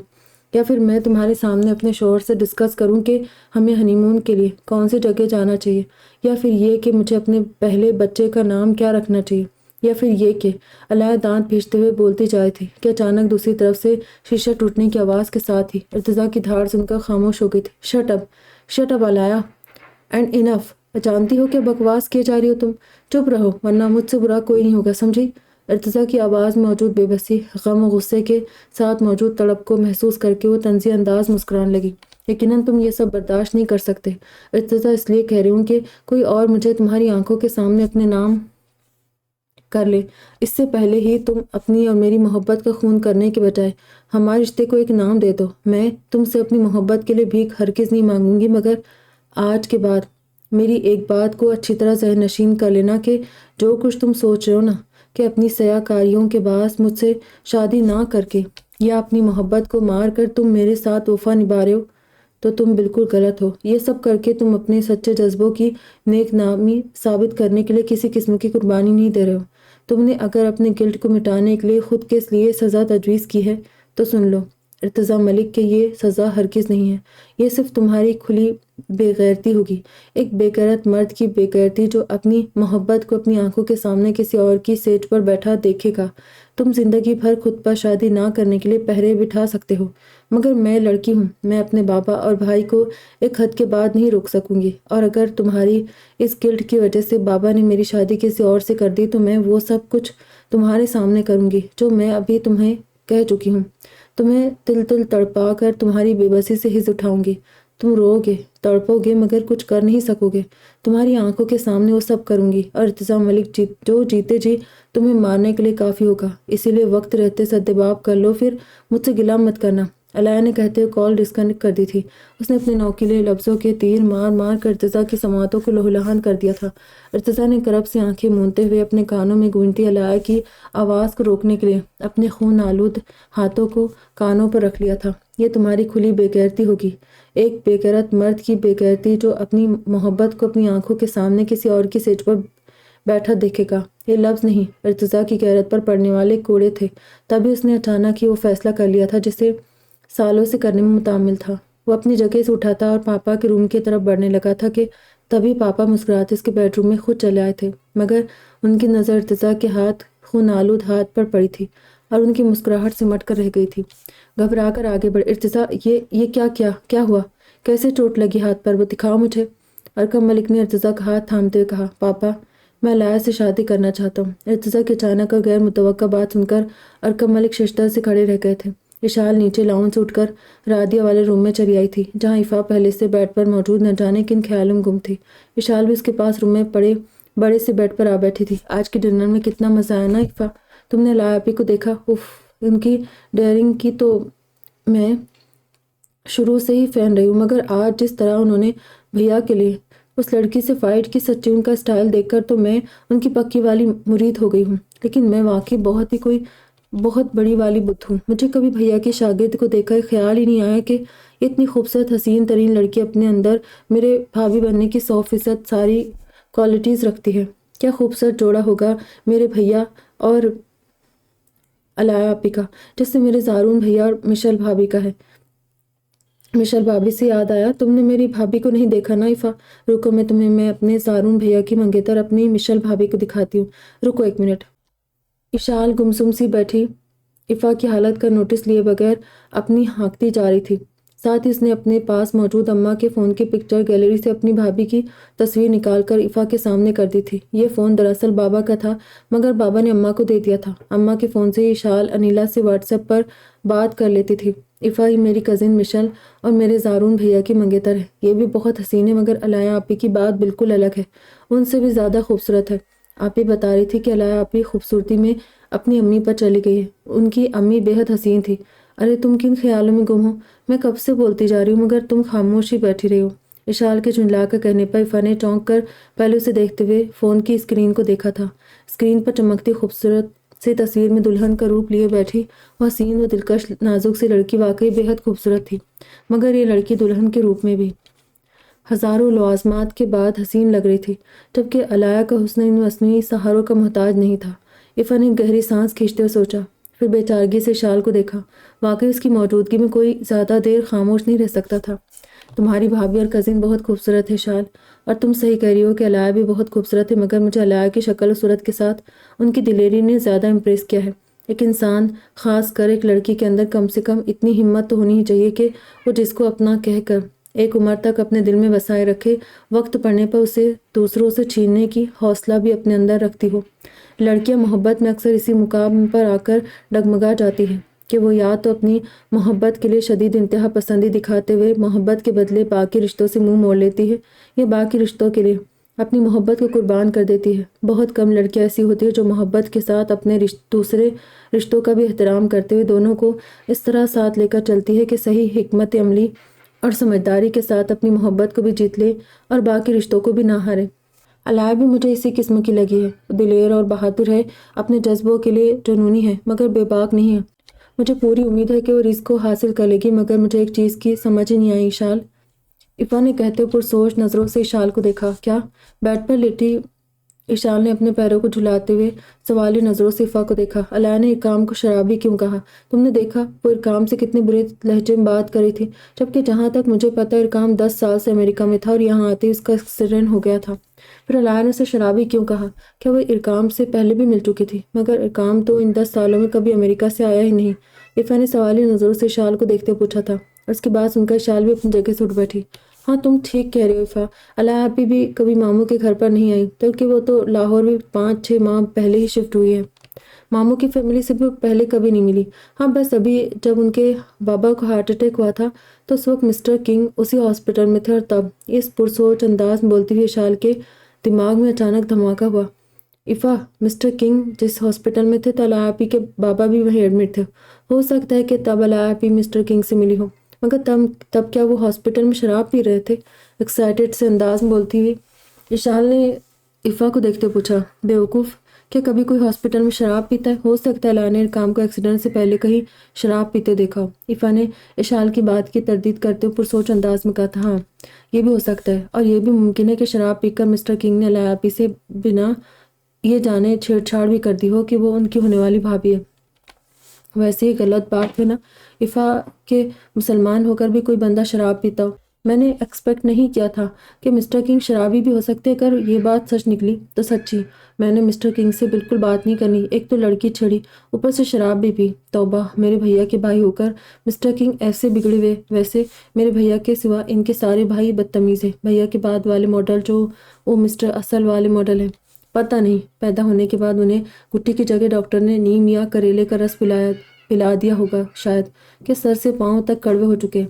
یا پھر میں تمہارے سامنے اپنے شوہر سے ڈسکس کروں کہ ہمیں ہنی مون کے لیے کون سی جگہ جانا چاہیے، یا پھر یہ کہ مجھے اپنے پہلے بچے کا نام کیا رکھنا چاہیے، یا پھر یہ کہ علاء دانت پیستے ہوئے بولتی جائے تھی کہ اچانک دوسری طرف سے شیشہ ٹوٹنے کی آواز کے ساتھ ہی ارتضیٰ کی دھاڑ سن کر خاموش ہو گئی تھی۔ شٹ اپ علاء، اینڈ انف، جانتی ہو کہ بکواس کیے جا رہی ہو تم، چپ رہو ورنہ مجھ سے برا کوئی نہیں ہوگا، سمجھی؟ ارتضیٰ کی آواز میں موجود بے بسی، غم و غصے کے ساتھ موجود تڑپ کو محسوس کر کے وہ طنزیہ انداز مسکرانے لگی۔ یقیناً تم یہ سب برداشت نہیں کر سکتے ارتضیٰ، اس لیے کہہ رہی ہوں کہ کوئی اور مجھے تمہاری آنکھوں کے سامنے اپنے نام کر لے، اس سے پہلے ہی تم اپنی اور میری محبت کا خون کرنے کے بجائے ہمارے رشتے کو ایک نام دے دو۔ میں تم سے اپنی محبت کے لیے بھیک ہرگز نہیں مانگوں گی، مگر آج کے بعد میری ایک بات کو اچھی طرح ذہن نشین کر لینا کہ جو کچھ تم سوچ رہے ہو نا کہ اپنی سیاہ کاریوں کے باعث مجھ سے شادی نہ کر کے یا اپنی محبت کو مار کر تم میرے ساتھ وفا نبھا رہے ہو، تو تم بالکل غلط ہو۔ یہ سب کر کے تم اپنے سچے جذبوں کی نیک نامی ثابت کرنے کے لیے کسی قسم کی قربانی نہیں دے رہے ہو۔ تم نے اگر اپنے گلٹ کو مٹانے کے لیے خود کے لیے سزا تجویز کی ہے تو سن لو ارتضیٰ ملک کہ یہ سزا ہرگز نہیں ہے، یہ صرف تمہاری کھلی بے غیرتی ہوگی، ایک بے غیرت مرد کی بے غیرتی جو اپنی محبت کو اپنی آنکھوں کے سامنے کسی اور کی سیٹ پر بیٹھا دیکھے گا۔ تم زندگی بھر خود پر شادی نہ کرنے کے لیے پہرے بٹھا سکتے ہو، مگر میں لڑکی ہوں، میں اپنے بابا اور بھائی کو ایک حد کے بعد نہیں روک سکوں گی، اور اگر تمہاری اس گلٹ کی وجہ سے بابا نے میری شادی کسی اور سے کر دی تو میں وہ سب کچھ تمہارے سامنے کروں گی جو میں ابھی تمہیں کہہ چکی ہوں، تمہیں تل تل تڑپا کر تمہاری بے بسی سے ہز اٹھاؤں گی، تم رو گے تڑپو گے مگر کچھ کر نہیں سکو گے، تمہاری آنکھوں کے سامنے وہ سب کروں گی، اور ارتضیٰ ملک جو جیتے جی تمہیں مارنے کے لیے کافی ہوگا، اسی لیے وقت رہتے سدباب کر لو، پھر مجھ سے گلہ مت کرنا۔ علاء نے کہتے ہوئے کال ڈسکنیکٹ کر دی تھی۔ اس نے اپنے نوکیلے لفظوں کے تیر مار مار کر ارتضیٰ کی سماعتوں کو لہولہان کر دیا تھا۔ ارتضیٰ نے کرب سے آنکھیں مونتے ہوئے اپنے کانوں میں گونجتی علاء کی آواز کو روکنے کے لیے اپنے خون آلود ہاتھوں کو کانوں پر رکھ لیا تھا۔ یہ تمہاری کھلی بے غیرتی ہوگی، ایک بے غیرت مرد کی بے غیرتی جو اپنی محبت کو اپنی آنکھوں کے سامنے کسی اور کی سیٹ پر بیٹھا دیکھے گا۔ یہ لفظ نہیں، ارتضیٰ کی غیرت پر پڑنے والے کوڑے تھے۔ تبھی اس نے اچانک ہی وہ فیصلہ کر لیا تھا جسے سالوں سے کرنے میں متعمل تھا۔ وہ اپنی جگہ سے اٹھا تھا اور پاپا کے روم کی طرف بڑھنے لگا تھا کہ تبھی پاپا مسکراتے اس کے بیڈ روم میں خود چلے آئے تھے، مگر ان کی نظر ارتضیٰ کے خون آلود ہاتھ پر پڑی تھی اور ان کی مسکراہٹ سمٹ کر رہ گئی تھی۔ گھبرا کر آگے بڑھے۔ ارتضیٰ یہ کیا ہوا؟ کیسے چوٹ لگی ہاتھ پر؟ وہ دکھاؤ مجھے۔ ارکم ملک نے ارتضیٰ کا ہاتھ تھامتے ہوئے کہا، پاپا میں علاء سے شادی کرنا چاہتا ہوں۔ ارتضیٰ کی اچانک اور غیر متوقع بات سن کر ارکم ملک ششدر سے کھڑے رہ گئے تھے۔ اشال نیچے لاؤن سے اٹھ کر رادیہ والے روم میں چلی آئی تھی جہاں ایفا پہلے سے بیڈ پر موجود نہ جانے کن خیالوں میں گم تھی۔ اشال بھی اس کے پاس روم میں پڑے بڑے سے بیڈ پر آ بیٹھی تھی۔ آج کے ڈنر میں کتنا مزہ آیا نا ایفا، تم نے علاء آپی کو دیکھا؟ اف، ان کی ڈیئرنگ کی تو میں شروع سے ہی فین رہی ہوں، مگر آج جس طرح انہوں نے بھیا کے لیے اس لڑکی سے فائٹ کی، سچی ان کا سٹائل دیکھ کر تو میں ان کی پکی والی مرید ہو گئی ہوں۔ لیکن میں واقعی بہت بڑی والی بت ہوں۔ مجھے کبھی بھیا کے شاگرد کو دیکھ کر خیال ہی نہیں آیا کہ اتنی خوبصورت حسین ترین لڑکی اپنے اندر میرے بھابھی بننے کی 100% ساری کوالٹیز رکھتی ہے۔ کیا خوبصورت جوڑا ہوگا میرے بھیا اور علاء آپی کا، جس سے میرے زارون بھیا اور مشل بھابھی کا ہے۔ مشل بھابھی سے یاد آیا، تم نے میری بھابھی کو نہیں دیکھا نا ایفا؟ رکو میں اپنے زارون بھیا کی منگیتر اپنی مشل بھابھی کو دکھاتی ہوں، رکو ایک منٹ۔ اشال گمسم سی بیٹھی ایفا کی حالت کا نوٹس لیے بغیر اپنی ہانکتی جا رہی تھی۔ ساتھ ہی اس نے اپنے پاس موجود اماں کے فون کی پکچر گیلری سے اپنی بھابھی کی تصویر نکال کر عفا کے سامنے کر دی تھی۔ یہ فون دراصل بابا کا تھا، مگر بابا نے اماں کو دے دیا تھا۔ اماں کے فون سے اشال انیلا سے واٹس ایپ پر بات کر لیتی تھی۔ عفا یہ میری کزن مشل اور میرے زارون بھیا کی منگیتر ہے۔ یہ بھی بہت حسین ہے، مگر علایا آپی کی بات بالکل الگ ہے، ان سے بھی زیادہ خوبصورت ہے۔ آپی بتا رہی تھی کہ علایا آپی خوبصورتی میں اپنی امی پر چلی گئی ہے۔ ان کی امی بے حد حسین تھی۔ ارے تم کن خیالوں میں گم ہو؟ میں کب سے بولتی جا رہی ہوں مگر تم خاموش ہی بیٹھی رہی ہو۔ اشال کے جھنجلا کر کہنے پر عفا نے چونک کر پہلے اسے دیکھتے ہوئے فون کی اسکرین کو دیکھا تھا۔ اسکرین پر چمکتی خوبصورت سی تصویر میں دلہن کا روپ لیے بیٹھی وہ حسین و دلکش نازک سی لڑکی واقعی بے حد خوبصورت تھی، مگر یہ لڑکی دلہن کے روپ میں بھی ہزاروں لوازمات کے بعد حسین لگ رہی تھی، جبکہ علایا کا حسن ان مصنوعی سہاروں کا محتاج نہیں تھا۔ عفا نے گہری سانس کھینچتے ہوئے سوچا، پھر بے چارگی سے اشال کو دیکھا۔ واقعی اس کی موجودگی میں کوئی زیادہ دیر خاموش نہیں رہ سکتا تھا۔ تمہاری بھابھی اور کزن بہت خوبصورت ہے اشال، اور تم صحیح کہہ رہی ہو کہ علایا بھی بہت خوبصورت ہے، مگر مجھے علایا کی شکل و صورت کے ساتھ ان کی دلیری نے زیادہ امپریس کیا ہے۔ ایک انسان، خاص کر ایک لڑکی کے اندر کم سے کم اتنی ہمت تو ہونی ہی چاہیے کہ وہ جس کو اپنا کہہ کر ایک عمر تک اپنے دل میں بسائے رکھے، وقت پڑنے پر اسے دوسروں سے چھیننے کی حوصلہ بھی اپنے اندر رکھتی ہو۔ لڑکیاں محبت میں اکثر اسی مقام پر آ کر ڈگمگا جاتی ہیں کہ وہ یا تو اپنی محبت کے لیے شدید انتہا پسندی دکھاتے ہوئے محبت کے بدلے باقی رشتوں سے منہ موڑ لیتی ہے، یا باقی رشتوں کے لیے اپنی محبت کو قربان کر دیتی ہے۔ بہت کم لڑکیاں ایسی ہوتی ہیں جو محبت کے ساتھ اپنے دوسرے رشتوں کا بھی احترام کرتے ہوئے دونوں کو اس طرح ساتھ لے کر چلتی ہے کہ صحیح حکمت عملی اور سمجھداری کے ساتھ اپنی محبت کو بھی جیت لے اور باقی رشتوں کو بھی نہ ہارے۔ علایا بھی مجھے اسی قسم کی لگی ہے، دلیر اور بہادر ہے، اپنے جذبوں کے لیے جنونی ہے، مگر بے باک نہیں ہے۔ مجھے پوری امید ہے کہ وہ رزق کو حاصل کر لے گی، مگر مجھے ایک چیز کی سمجھ ہی نہیں آئی اشال۔ عفا نے کہتے ہوئے پرسوچ نظروں سے اشال کو دیکھا۔ کیا؟ بیڈ پر لیٹی اشال نے اپنے پیروں کو جھلاتے ہوئے سوالی نظروں سے عفا کو دیکھا۔ علایا نے ارقام کو شرابی کیوں کہا؟ تم نے دیکھا وہ ارقام سے کتنے برے لہجے میں بات کری تھی، جبکہ جہاں تک مجھے پتہ ارقام 10 سال سے امریکہ میں تھا اور یہاں آتے ہی اس کا ایکسیڈنٹ ہو گیا تھا۔ پھر علایا نے اسے شرابی کیوں کہا؟ کیا وہ ارقام سے پہلے بھی مل چکی تھی؟ مگر ارقام تو ان 10 سالوں میں کبھی امریکہ سے آیا ہی نہیں۔ عفا نے سوالی نظروں سے اشال کو دیکھتے پوچھا تھا، اور اس کے بعد سن کر اشال بھی اپنی جگہ سے اٹھ بیٹھی۔ ہاں تم ٹھیک کہہ رہے ہو عفا، علایا آپی بھی کبھی ماموں کے گھر پر نہیں آئی، بلکہ وہ تو لاہور میں 5-6 ماہ پہلے ہی شفٹ ہوئی ہے۔ ماموں کی فیملی سے بھی پہلے کبھی نہیں ملی۔ ہاں بس ابھی جب ان کے بابا کو ہارٹ اٹیک ہوا تھا تو اس وقت مسٹر کنگ اسی ہاسپٹل میں تھے، اور تب اس پرسوچ انداز میں بولتی ہوئی اشال کے دماغ میں اچانک دھماکہ ہوا۔ عفا، مسٹر کنگ جس ہاسپٹل میں تھے تو علایا آپی کے بابا بھی وہیں ایڈمٹ تھے۔ ہو سکتا ہے کہ تب علایا آپی مسٹر کنگ سے ملی ہو، مگر تب کیا وہ ہاسپٹل میں شراب پی رہے تھے؟ ایکسائٹڈ سے انداز میں بولتی ہوئی اشال نے عفا کو دیکھتے پوچھا۔ بیوقوف، کیا کبھی کوئی ہاسپٹل میں شراب پیتا ہے؟ ہو سکتا ہے علایا نے ارقام کو ایکسیڈنٹ سے پہلے کہیں شراب پیتے دیکھا ہو۔ عفا نے اشال کی بات کی تردید کرتے ہوئے پرسوچ انداز میں کہا تھا، ہاں یہ بھی ہو سکتا ہے، اور یہ بھی ممکن ہے کہ شراب پی کر مسٹر کنگ نے علایا آپی سے بنا یہ جانے چھیڑ چھاڑ بھی کر دی ہو کہ وہ ان کی ہونے والی بھابھی ہے۔ ویسے ہی غلط بات ہے نا عفا کہ مسلمان ہو کر بھی کوئی بندہ شراب پیتا ہو۔ میں نے ایکسپیکٹ نہیں کیا تھا کہ مسٹر کنگ شرابی بھی ہو سکتے، اگر یہ بات سچ نکلی تو سچی میں نے مسٹر کنگ سے بالکل بات نہیں کرنی، ایک تو لڑکی چھڑی، اوپر سے شراب بھی پی۔ توبہ، میرے بھیا کے بھائی ہو کر مسٹر کنگ ایسے بگڑے ہوئے۔ ویسے میرے بھیا کے سوا ان کے سارے بھائی بدتمیز ہیں۔ بھیا کے بعد والے ماڈل جو وہ مسٹر اصل والے ماڈل ہیں، پتہ نہیں پیدا ہونے کے بعد انہیں گٹی کی جگہ ڈاکٹر نے نیم یا کریلے کا رس پلا دیا ہوگا شاید، کہ سر سے پاؤں تک کڑوے ہو چکے۔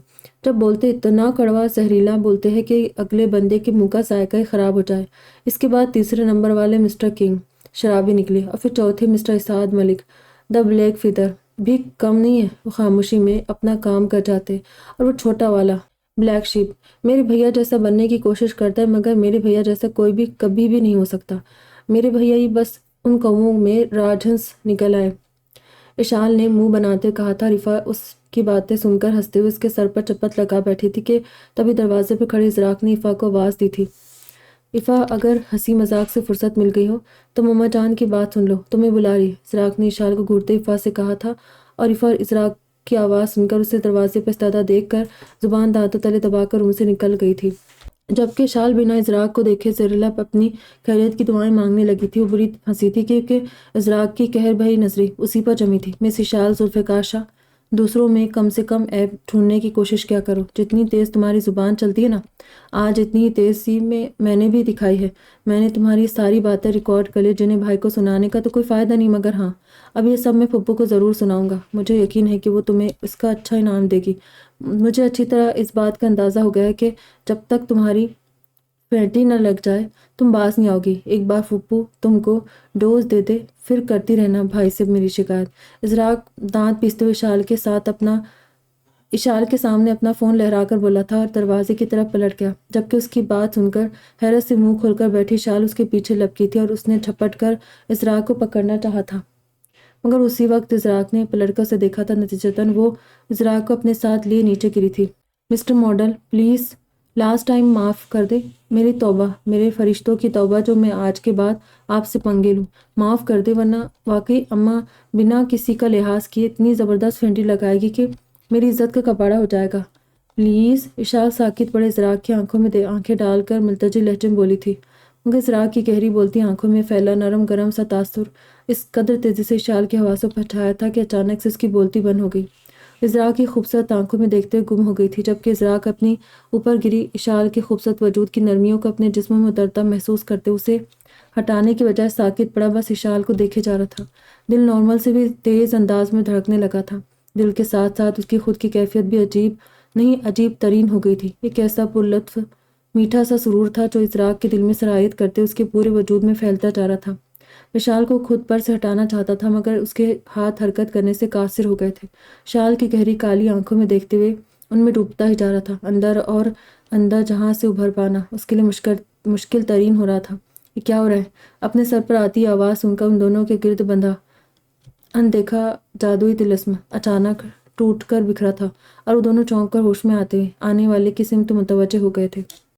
جب بولتے اتنا کڑوا زہریلا بولتے ہیں کہ اگلے بندے کے منہ کا ذائقہ ہی خراب ہو جائے۔ اس کے بعد تیسرے نمبر والے مسٹر کنگ شرابی نکلے، اور پھر چوتھے مسٹر اسعد ملک دا بلیک فیدر بھی کم نہیں ہے، وہ خاموشی میں اپنا کام کر جاتے، اور وہ چھوٹا والا بلیک شیپ میرے بھیا جیسا بننے کی کوشش کرتا ہے، مگر میرے بھیا جیسا کوئی بھی کبھی بھی نہیں ہو سکتا۔ میرے بھیا ہی بس ان قوموں میں راجہنس نکل آئے، اشال نے منہ بناتے کہا تھا۔ رفا اس کی باتیں سن کر ہنستے ہوئے اس کے سر پر چپت لگا بیٹھی تھی کہ تبھی دروازے پر کھڑی ازراق نے عفا کو آواز دی تھی، عفا اگر ہنسی مذاق سے فرصت مل گئی ہو تو مما جان کی بات سن لو، تمہیں بلا رہی۔ ازراق نے اشال کو گھورتے عفا سے کہا تھا، اور عفا ازراق کی آواز سن کر اسے دروازے پر استادہ دیکھ کر زبان دانتوں تلے دبا کر روم سے نکل گئی تھی، جبکہ اشال بنا ازراق کو دیکھے زیر لب اپنی خیریت کی دعائیں مانگنے لگی تھی۔ وہ بری ہنسی تھی کیونکہ ازراق کی قہر بھری نظریں اسی پر جمی تھی۔ مس اشال ذوالفقار شاہ، دوسروں میں کم سے کم عیب ڈھونڈنے کی کوشش کیا کرو۔ جتنی تیز تمہاری زبان چلتی ہے نا، آج اتنی ہی تیزی میں نے بھی دکھائی ہے۔ میں نے تمہاری ساری باتیں ریکارڈ کر لی، جنہیں بھائی کو سنانے کا تو کوئی فائدہ نہیں، مگر ہاں، اب یہ سب میں پھپھو کو ضرور سناؤں گا۔ مجھے یقین ہے کہ وہ تمہیں اس کا اچھا انعام دے گی۔ مجھے اچھی طرح اس بات کا اندازہ ہو گیا ہے کہ جب تک تمہاری پھینٹی نہ لگ جائے تم باز نہیں آؤ گی۔ ایک بار پھپھو تم کو ڈوز دے دے، پھر کرتی رہنا بھائی سے میری شکایت۔ ازراق دانت پیستے ہوئے اشال کے سامنے اپنا فون لہرا کر بولا تھا اور دروازے کی طرف پلٹ گیا، جبکہ اس کی بات سن کر حیرت سے منہ کھول کر بیٹھی اشال اس کے پیچھے لپکی تھی اور اس نے جھپٹ کر ازراق کو پکڑنا چاہا تھا، مگر اسی وقت ازراق نے پلٹ کر اسے دیکھا تھا۔ نتیجتاً وہ ازراق کو اپنے ساتھ لیے نیچے گری تھی۔ Mister model, please last time معاف کر دے۔ میری توبہ، میرے فرشتوں کی توبہ جو میں آج کے بعد آپ سے پنگے لوں۔ معاف کر دے، ورنہ واقعی اماں بنا کسی کا لحاظ کیے اتنی زبردست پھینٹی لگائے گی کہ میری عزت کا کپاڑا ہو جائے گا۔ پلیز۔ اشال ساکت پڑے ازراق کی آنکھوں میں آنکھیں ڈال کر ملتجی لہجے میں بولی تھی، مگر ازراق کی گہری بولتی آنکھوں میں پھیلا نرم گرم سا تاثر اس قدر تیزی سے اشال کے حواسوں پر چھایا تھا کہ اچانک سے اس کی بولتی بند ہو گئی۔ ازراق کی خوبصورت آنکھوں میں دیکھتے ہوئے گم ہو گئی تھی، جبکہ ازراق اپنی اوپر گری اشال کے خوبصورت وجود کی نرمیوں کو اپنے جسم میں اترتا محسوس کرتے اسے ہٹانے کی بجائے ساکت پڑا بس اشال کو دیکھے جا رہا تھا۔ دل نارمل سے بھی تیز انداز میں دھڑکنے لگا تھا۔ دل کے ساتھ ساتھ اس کی خود کی کیفیت بھی عجیب ترین ہو گئی تھی۔ ایک ایسا پرلطف میٹھا سا سرور تھا جو ازراق کے دل میں سرایت کرتے اس کے پورے وجود میں پھیلتا جا رہا تھا۔ اشال کو خود پر سے ہٹانا چاہتا تھا، مگر اس کے ہاتھ حرکت کرنے سے قاصر ہو گئے تھے۔ اشال کی گہری کالی آنکھوں میں دیکھتے ہوئے ان میں ڈوبتا ہی جا رہا تھا۔ اندر اور اندر جہاں سے ابھر پانا اس کے لیے مشکل ترین ہو رہا تھا۔ یہ کیا ہو رہا ہے؟ اپنے سر پر آتی آواز سن کر ان دونوں کے گرد بندھا اندیکھا جادوئی طلسم اچانک ٹوٹ کر بکھرا تھا اور وہ دونوں چونک کر ہوش میں آنے والے کی سمت متوجہ ہو گئے تھے۔